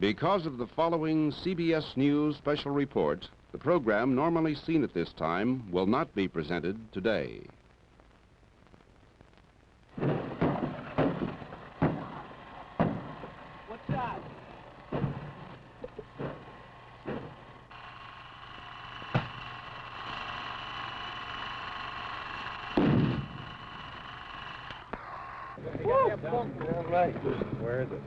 Because of the following CBS News special report, the program normally seen at this time will not be presented today. What's that? Where is it?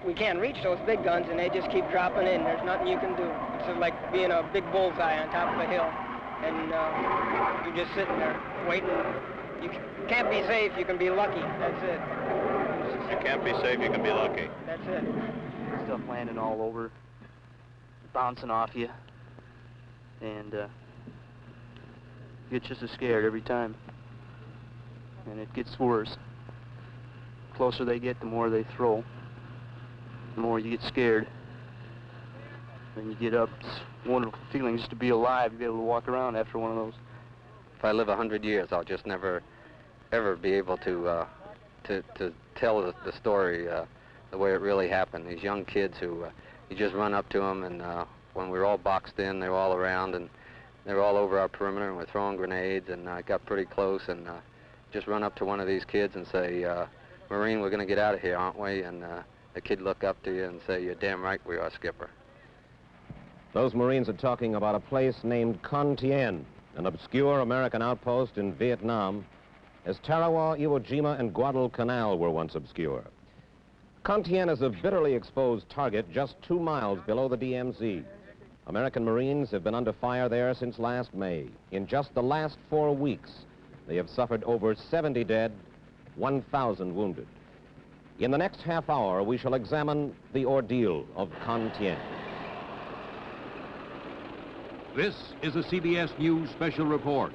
We can't reach those big guns, and they just keep dropping in. There's nothing you can do. It's just like being a big bullseye on top of a hill, and you're just sitting there waiting. You can't be safe. You can be lucky. That's it. You can't be safe. You can be lucky. That's it. Stuff landing all over, bouncing off you, and you get just as scared every time. And it gets worse. The closer they get, the more they throw. The more you get scared. When you get up, it's a wonderful feeling just to be alive, to be able to walk around after one of those. If I live 100 years, I'll just never, ever be able to tell the story the way it really happened. These young kids who, you just run up to them, and when we were all boxed in, they were all around, and they were all over our perimeter, and we're throwing grenades, and I got pretty close, and just run up to one of these kids and say, Marine, we're going to get out of here, aren't we? And the kid look up to you and say, you're damn right we are, Skipper. Those Marines are talking about a place named Con Thien, an obscure American outpost in Vietnam, as Tarawa, Iwo Jima, and Guadalcanal were once obscure. Con Thien is a bitterly exposed target just 2 miles below the DMZ. American Marines have been under fire there since last May. In just the last 4 weeks, they have suffered over 70 dead, 1,000 wounded. In the next half hour, we shall examine the ordeal of Con Thien. This is a CBS News special report.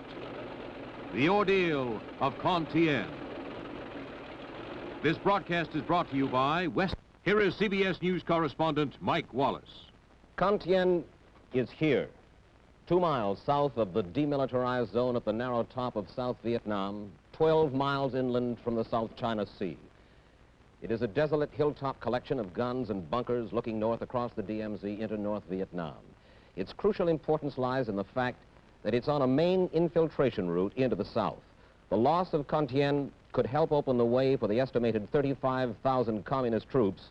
The ordeal of Con Thien. This broadcast is brought to you by West. Here is CBS News correspondent Mike Wallace. Con Thien is here, 2 miles south of the demilitarized zone at the narrow top of South Vietnam, 12 miles inland from the South China Sea. It is a desolate hilltop collection of guns and bunkers looking north across the DMZ into North Vietnam. Its crucial importance lies in the fact that it's on a main infiltration route into the south. The loss of Con Thien could help open the way for the estimated 35,000 communist troops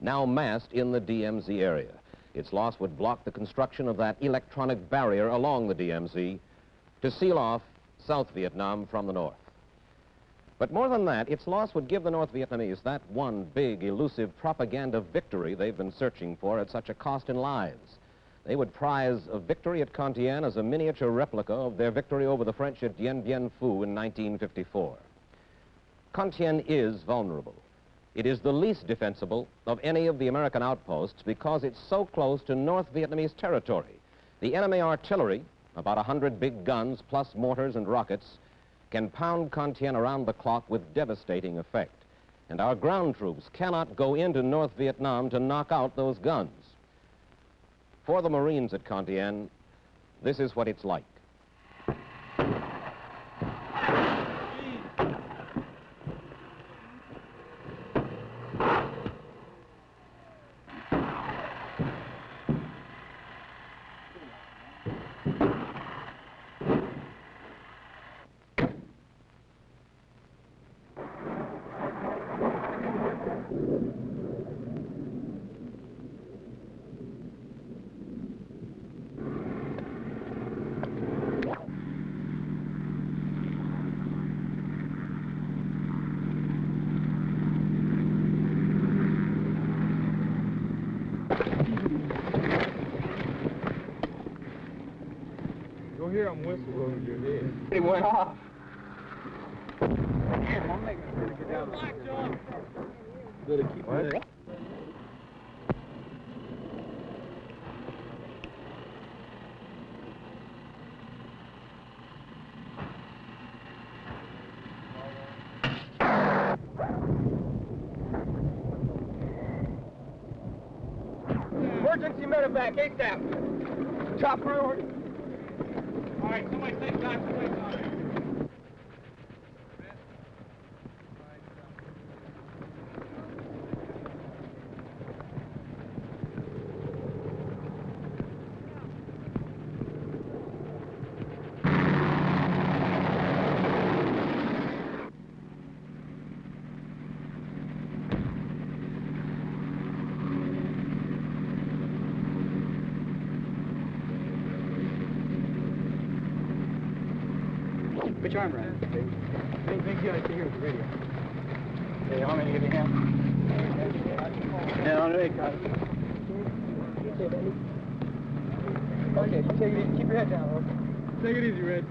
now massed in the DMZ area. Its loss would block the construction of that electronic barrier along the DMZ to seal off South Vietnam from the north. But more than that, its loss would give the North Vietnamese that one big, elusive propaganda victory they've been searching for at such a cost in lives. They would prize a victory at Con Thien as a miniature replica of their victory over the French at Dien Bien Phu in 1954. Con Thien is vulnerable. It is the least defensible of any of the American outposts because it's so close to North Vietnamese territory. The enemy artillery, about 100 big guns plus mortars and rockets, can pound Con Thien around the clock with devastating effect. And our ground troops cannot go into North Vietnam to knock out those guns. For the Marines at Con Thien, this is what it's like. You'll hear them whistle over your head. It went off. I'm making sure to get down. Better keep it. Emergency medevac, ASAP. Top priority. All right, somebody take time to wait on it. Which arm right? Big deal, I can hear the radio. Hey, you want me to give you a hand? Yeah, on the way, Carl. Okay, you take it easy. Keep your head down, Red. Take it easy, Red.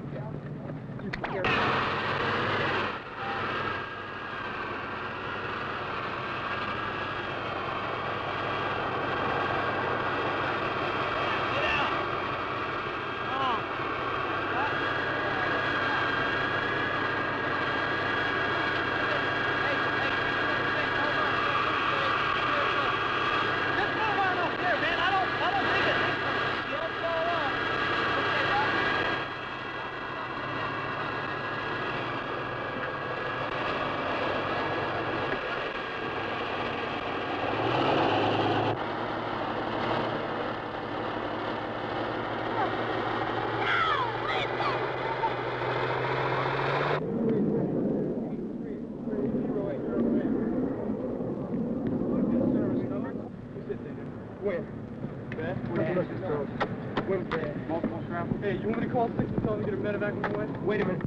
Hey, you want me to call 6 and tell them to get a medevac on the way? Wait a minute.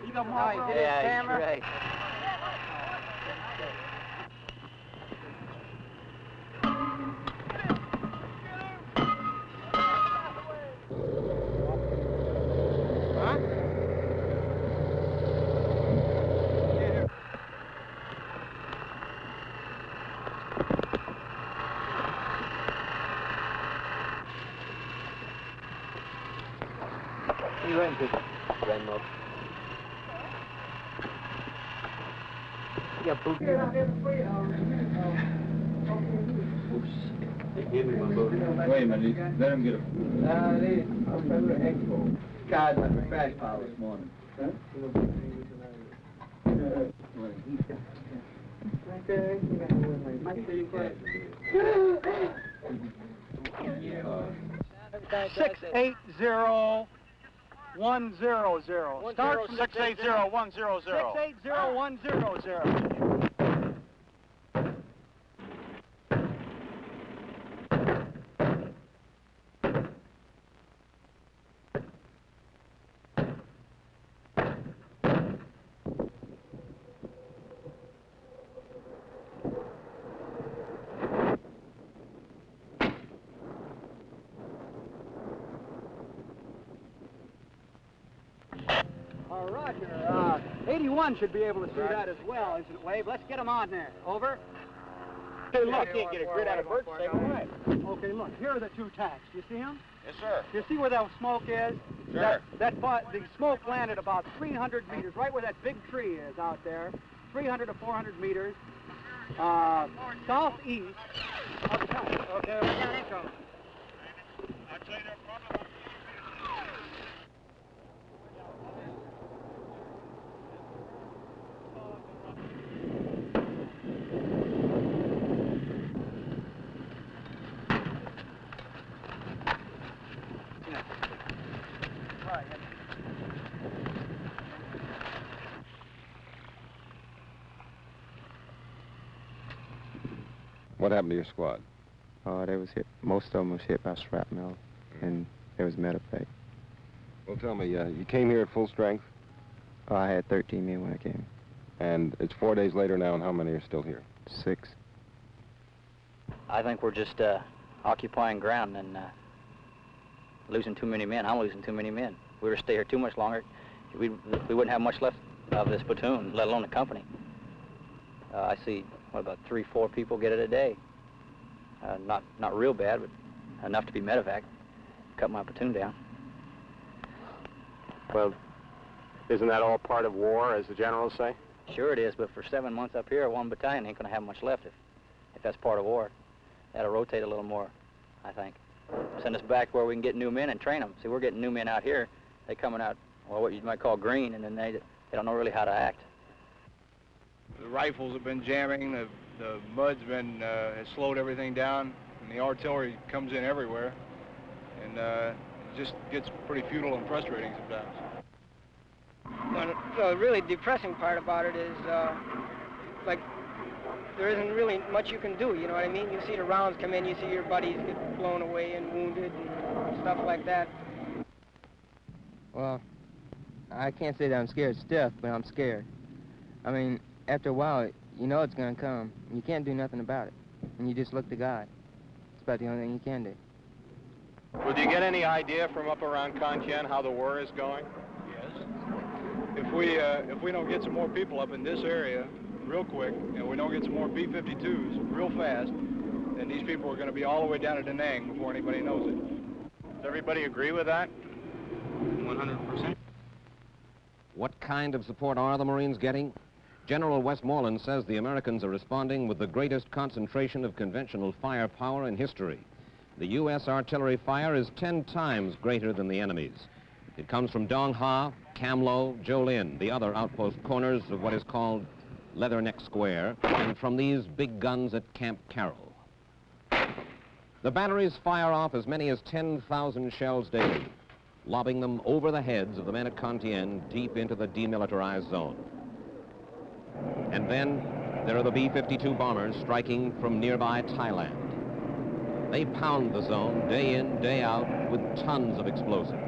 You got more Yeah, right. You ran to Ran You got boots. Wait a minute, let him get a... Guys, like a crash pile this morning. Huh? 680-100. Start 680-100. 680-100. Roger. 81 should be able to see that as well, isn't it, Wave? Let's get him on there. Over. Hey, look, can't get a grid out of birds the same way. Okay, look, here are the two tacks. Do you see them? Yes, sir. Do you see where that smoke is? Sure. The smoke landed about 300 meters, right where that big tree is out there. 300 to 400 meters. Southeast of the tank. Okay, we got it coming. I'd say they're probably... What happened to your squad? They was hit. Most of them was hit by shrapnel, and there was medevac. Well, tell me, you came here at full strength? I had 13 men when I came. And it's 4 days later now, and how many are still here? 6. I think we're just occupying ground and losing too many men. I'm losing too many men. If we were to stay here too much longer, we wouldn't have much left of this platoon, let alone the company. I see, what, about 3-4 people get it a day. Not real bad, but enough to be medevac. Cut my platoon down. Well, isn't that all part of war, as the generals say? Sure it is, but for 7 months up here, one battalion ain't going to have much left if that's part of war. That'll rotate a little more, I think. Send us back where we can get new men and train them. See, we're getting new men out here. They coming out, well, what you might call green, and then they don't know really how to act. The rifles have been jamming, the mud's been, has slowed everything down, and the artillery comes in everywhere, and it just gets pretty futile and frustrating sometimes. But the really depressing part about it is, like, there isn't really much you can do, you know what I mean? You see the rounds come in, you see your buddies get blown away and wounded and stuff like that. Well, I can't say that I'm scared stiff, but I'm scared. I mean, after a while, you know it's going to come. And you can't do nothing about it. And you just look to God. It's about the only thing you can do. Well, do you get any idea from up around Con Thien how the war is going? Yes. If we don't get some more people up in this area real quick, and we don't get some more B-52s real fast, then these people are going to be all the way down to Da Nang before anybody knows it. Does everybody agree with that? 100%. What kind of support are the Marines getting? General Westmoreland says the Americans are responding with the greatest concentration of conventional firepower in history. The U.S. artillery fire is 10 times greater than the enemy's. It comes from Dong Ha, Cam Lo, Jolin, the other outpost corners of what is called Leatherneck Square, and from these big guns at Camp Carroll. The batteries fire off as many as 10,000 shells daily, lobbing them over the heads of the men at Con Thien deep into the demilitarized zone. And then there are the B-52 bombers striking from nearby Thailand. They pound the zone day in, day out with tons of explosives.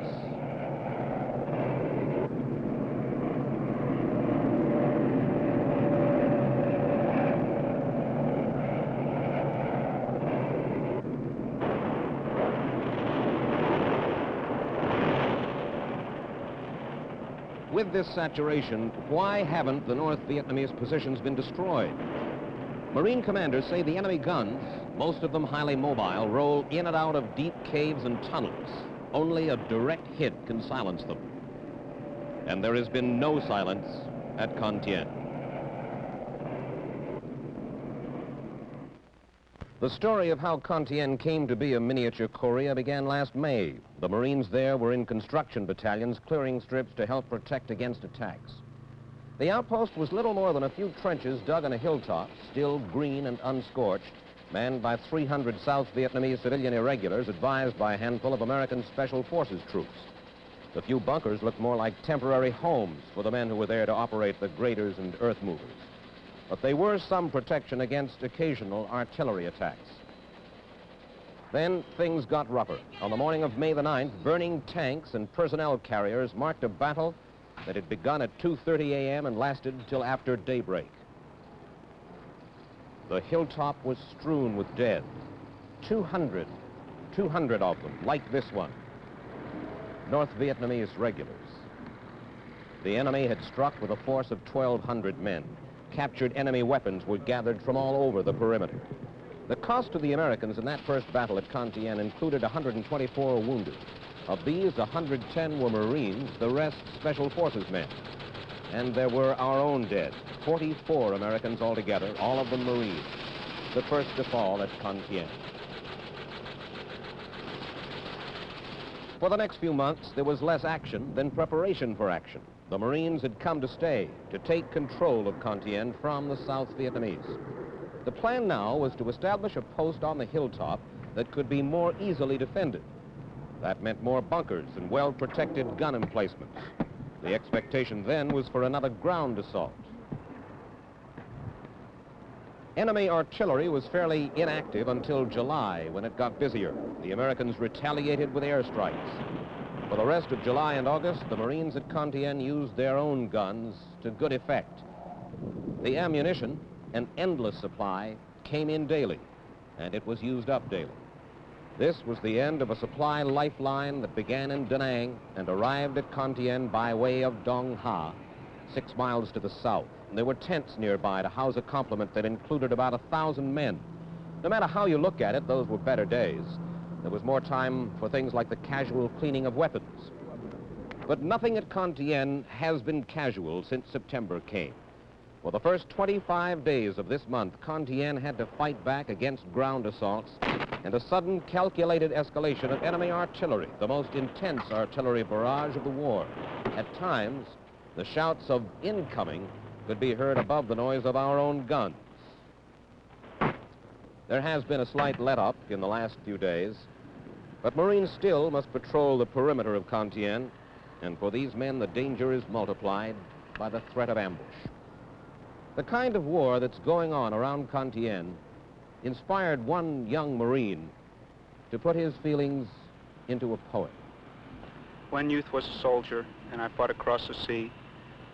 With this saturation, why haven't the North Vietnamese positions been destroyed? Marine commanders say the enemy guns, most of them highly mobile, roll in and out of deep caves and tunnels. Only a direct hit can silence them. And there has been no silence at Con Thien. The story of how Con Thien came to be a miniature Korea began last May. The Marines there were in construction battalions clearing strips to help protect against attacks. The outpost was little more than a few trenches dug on a hilltop, still green and unscorched, manned by 300 South Vietnamese civilian irregulars advised by a handful of American Special Forces troops. The few bunkers looked more like temporary homes for the men who were there to operate the graders and earth movers. But they were some protection against occasional artillery attacks. Then things got rougher. On the morning of May the 9th, burning tanks and personnel carriers marked a battle that had begun at 2:30 a.m. and lasted till after daybreak. The hilltop was strewn with dead. 200 of them, like this one. North Vietnamese regulars. The enemy had struck with a force of 1,200 men. Captured enemy weapons were gathered from all over the perimeter. The cost to the Americans in that first battle at Con Thien included 124 wounded. Of these, 110 were Marines, the rest Special Forces men. And there were our own dead, 44 Americans altogether, all of them Marines, the first to fall at Con Thien. For the next few months, there was less action than preparation for action. The Marines had come to stay, to take control of Con Thien from the South Vietnamese. The plan now was to establish a post on the hilltop that could be more easily defended. That meant more bunkers and well-protected gun emplacements. The expectation then was for another ground assault. Enemy artillery was fairly inactive until July, when it got busier. The Americans retaliated with airstrikes. For the rest of July and August, the Marines at Con Thien used their own guns to good effect. The ammunition, an endless supply, came in daily, and it was used up daily. This was the end of a supply lifeline that began in Da Nang and arrived at Con Thien by way of Dong Ha, 6 miles to the south. And there were tents nearby to house a complement that included about 1,000 men. No matter how you look at it, those were better days. There was more time for things like the casual cleaning of weapons. But nothing at Con Thien has been casual since September came. For the first 25 days of this month, Con Thien had to fight back against ground assaults and a sudden calculated escalation of enemy artillery, the most intense artillery barrage of the war. At times, the shouts of incoming could be heard above the noise of our own guns. There has been a slight let-up in the last few days, but Marines still must patrol the perimeter of Con Thien And for these men, the danger is multiplied by the threat of ambush. The kind of war that's going on around Con Thien inspired one young Marine to put his feelings into a poem. When youth was a soldier and I fought across the sea,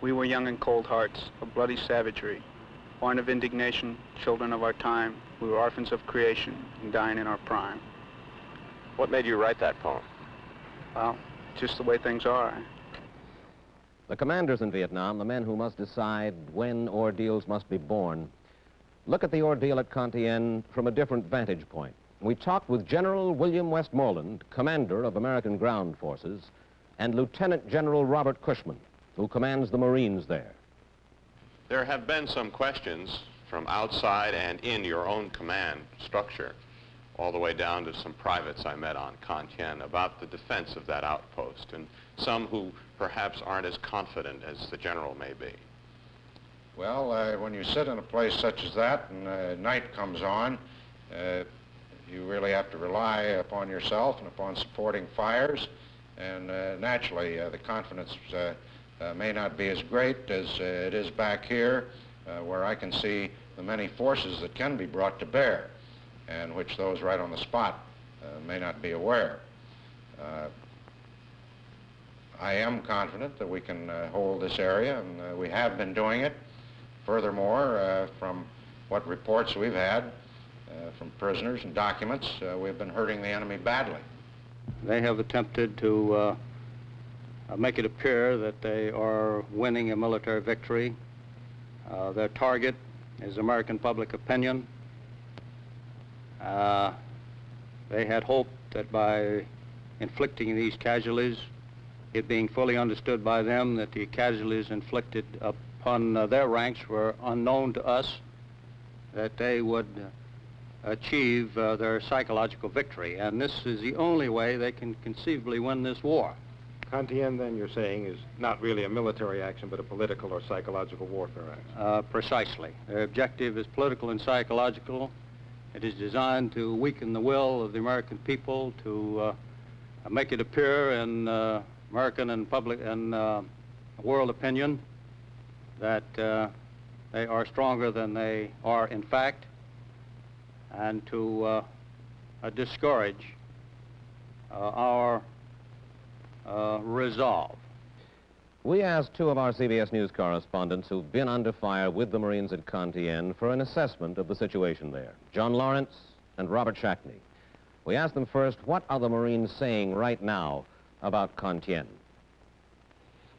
we were young and cold hearts of bloody savagery, born of indignation, children of our time. We were orphans of creation and dying in our prime. What made you write that poem? Well, just the way things are. The commanders in Vietnam, the men who must decide when ordeals must be borne, look at the ordeal at Con Thien from a different vantage point. We talked with General William Westmoreland, commander of American ground forces, and Lieutenant General Robert Cushman, who commands the Marines there. There have been some questions from outside and in your own command structure, all the way down to some privates I met on Con Thien, about the defense of that outpost, and some who perhaps aren't as confident as the general may be. Well, when you sit in a place such as that and night comes on, you really have to rely upon yourself and upon supporting fires, and naturally the confidence may not be as great as it is back here, where I can see the many forces that can be brought to bear, and which those right on the spot may not be aware. I am confident that we can hold this area, and we have been doing it. Furthermore, from what reports we've had from prisoners and documents, we've been hurting the enemy badly. They have attempted to make it appear that they are winning a military victory. Their target is American public opinion. They had hoped that by inflicting these casualties, it being fully understood by them that the casualties inflicted upon their ranks were unknown to us, that they would achieve their psychological victory. And this is the only way they can conceivably win this war. Con Thien, then, you're saying, is not really a military action, but a political or psychological warfare action? Precisely. Their objective is political and psychological. It is designed to weaken the will of the American people, to make it appear in American and public and world opinion that they are stronger than they are in fact, and to discourage our resolve. We asked two of our CBS News correspondents who've been under fire with the Marines at Con Thien for an assessment of the situation there, John Lawrence and Robert Shackney. We asked them first, what are the Marines saying right now about Con Thien?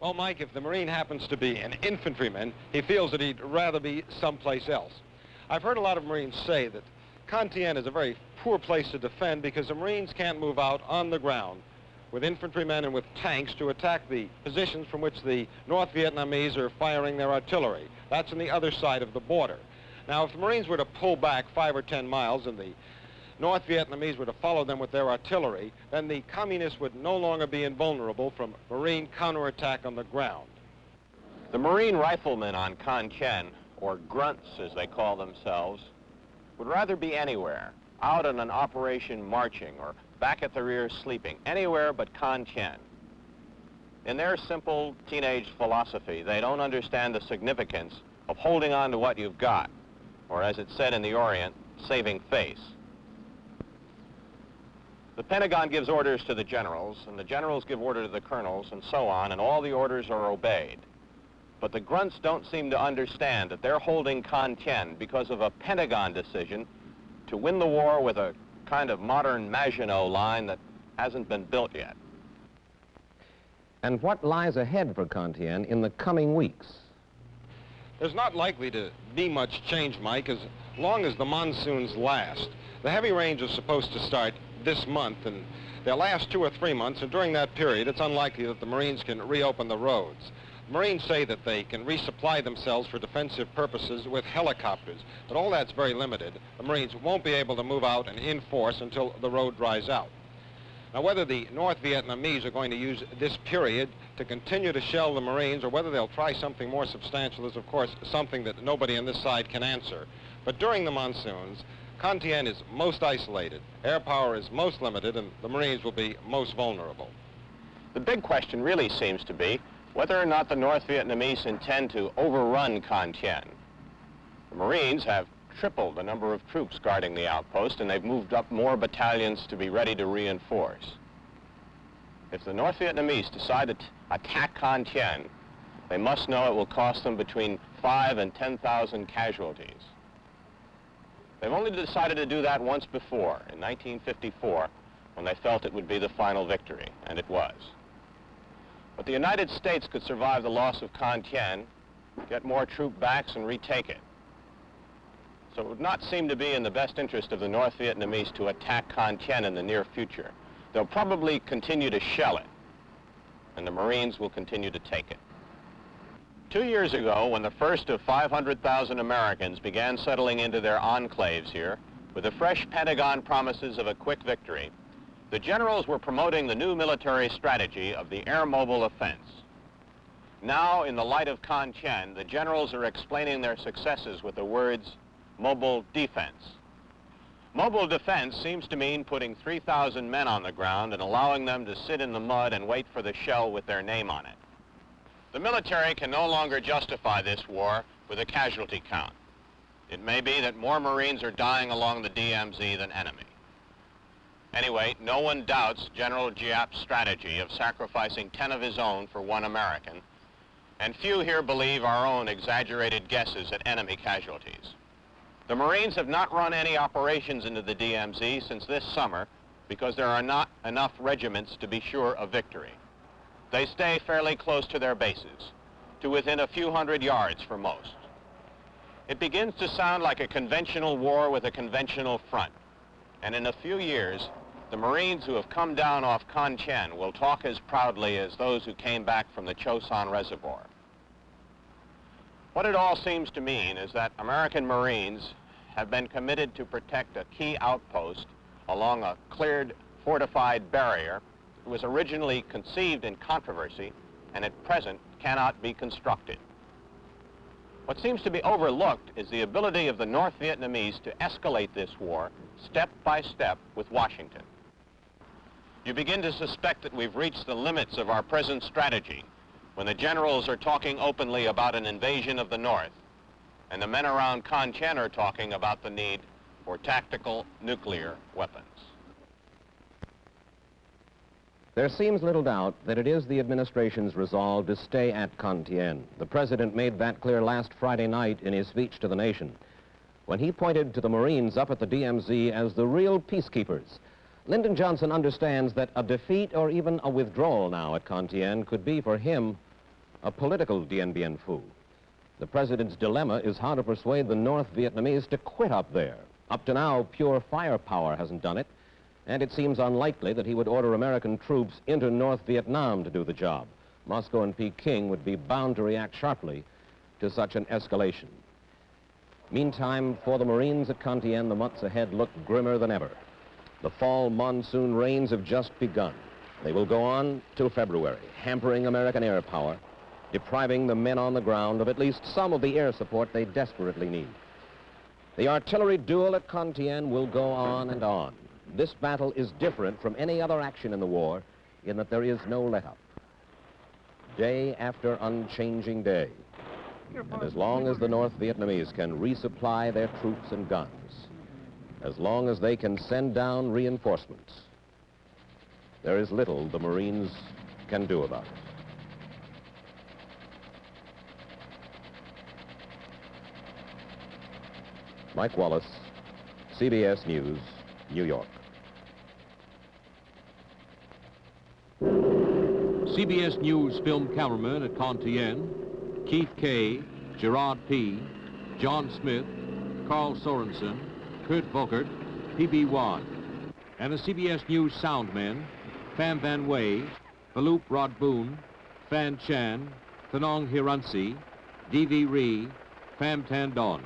Well, Mike, if the Marine happens to be an infantryman, he feels that he'd rather be someplace else. I've heard a lot of Marines say that Con Thien is a very poor place to defend because the Marines can't move out on the ground with infantrymen and with tanks to attack the positions from which the North Vietnamese are firing their artillery. That's on the other side of the border. Now, if the Marines were to pull back 5 or 10 miles and the North Vietnamese were to follow them with their artillery, then the communists would no longer be invulnerable from Marine counterattack on the ground. The Marine riflemen on Con Thien, or grunts as they call themselves, would rather be anywhere, out on an operation marching or back at the rear sleeping, anywhere but Con Thien. In their simple teenage philosophy, they don't understand the significance of holding on to what you've got, or as it's said in the Orient, saving face. The Pentagon gives orders to the generals, and the generals give order to the colonels, and so on, and all the orders are obeyed. But the grunts don't seem to understand that they're holding Con Thien because of a Pentagon decision to win the war with a kind of modern Maginot line that hasn't been built yet. And what lies ahead for Con Thien in the coming weeks? There's not likely to be much change, Mike, as long as the monsoons last. The heavy rains are supposed to start this month, and they'll last 2 or 3 months, and during that period, it's unlikely that the Marines can reopen the roads. Marines say that they can resupply themselves for defensive purposes with helicopters, but all that's very limited. The Marines won't be able to move out and in force until the road dries out. Now, whether the North Vietnamese are going to use this period to continue to shell the Marines or whether they'll try something more substantial is, of course, something that nobody on this side can answer. But during the monsoons, Con Thien is most isolated, air power is most limited, and the Marines will be most vulnerable. The big question really seems to be whether or not the North Vietnamese intend to overrun Con Thien. The Marines have tripled the number of troops guarding the outpost, and they've moved up more battalions to be ready to reinforce. If the North Vietnamese decide to attack Con Thien, they must know it will cost them between 5,000 and 10,000 casualties. They've only decided to do that once before, in 1954, when they felt it would be the final victory, and it was. But the United States could survive the loss of Con Thien, get more troop backs, and retake it. So it would not seem to be in the best interest of the North Vietnamese to attack Con Thien in the near future. They'll probably continue to shell it, and the Marines will continue to take it. 2 years ago, when the first of 500,000 Americans began settling into their enclaves here, with the fresh Pentagon promises of a quick victory, the generals were promoting the new military strategy of the air mobile offense. Now, in the light of Con Thien, the generals are explaining their successes with the words, mobile defense. Mobile defense seems to mean putting 3,000 men on the ground and allowing them to sit in the mud and wait for the shell with their name on it. The military can no longer justify this war with a casualty count. It may be that more Marines are dying along the DMZ than enemy. Anyway, no one doubts General Giap's strategy of sacrificing 10 of his own for 1 American, and few here believe our own exaggerated guesses at enemy casualties. The Marines have not run any operations into the DMZ since this summer because there are not enough regiments to be sure of victory. They stay fairly close to their bases, to within a few hundred yards for most. It begins to sound like a conventional war with a conventional front, and in a few years, the Marines who have come down off Con Thien will talk as proudly as those who came back from the Chosin Reservoir. What it all seems to mean is that American Marines have been committed to protect a key outpost along a cleared, fortified barrier that was originally conceived in controversy and at present cannot be constructed. What seems to be overlooked is the ability of the North Vietnamese to escalate this war step by step with Washington. You begin to suspect that we've reached the limits of our present strategy when the generals are talking openly about an invasion of the North, and the men around Con Thien are talking about the need for tactical nuclear weapons. There seems little doubt that it is the administration's resolve to stay at Con Thien. The president made that clear last Friday night in his speech to the nation, when he pointed to the Marines up at the DMZ as the real peacekeepers. Lyndon Johnson understands that a defeat or even a withdrawal now at Con Thien could be for him a political Dien Bien Phu. The president's dilemma is how to persuade the North Vietnamese to quit up there. Up to now, pure firepower hasn't done it, and it seems unlikely that he would order American troops into North Vietnam to do the job. Moscow and Peking would be bound to react sharply to such an escalation. Meantime, for the Marines at Con Thien, the months ahead look grimmer than ever. The fall monsoon rains have just begun. They will go on till February, hampering American air power, depriving the men on the ground of at least some of the air support they desperately need. The artillery duel at Con Thien will go on and on. This battle is different from any other action in the war in that there is no let-up. Day after unchanging day. And as long as the North Vietnamese can resupply their troops and guns, as long as they can send down reinforcements, there is little the Marines can do about it. Mike Wallace, CBS News, New York. CBS News film cameramen at Con Thien, Keith Kay, Gerard P., John Smith, Carl Sorensen, Kurt Volkert, P.B. Wan, and the CBS News soundmen, Pham Van Way, Phaloop Rod Boone, Phan Chan, Thanong Hiransi, D.V. Ree, Pham Tan Don.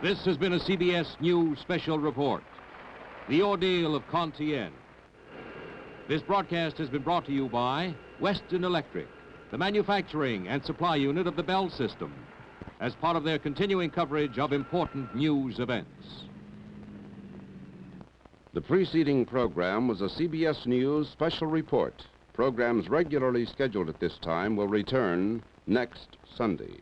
This has been a CBS News special report, The Ordeal of Con Thien. This broadcast has been brought to you by Western Electric, the manufacturing and supply unit of the Bell System, as part of their continuing coverage of important news events. The preceding program was a CBS News special report. Programs regularly scheduled at this time will return next Sunday.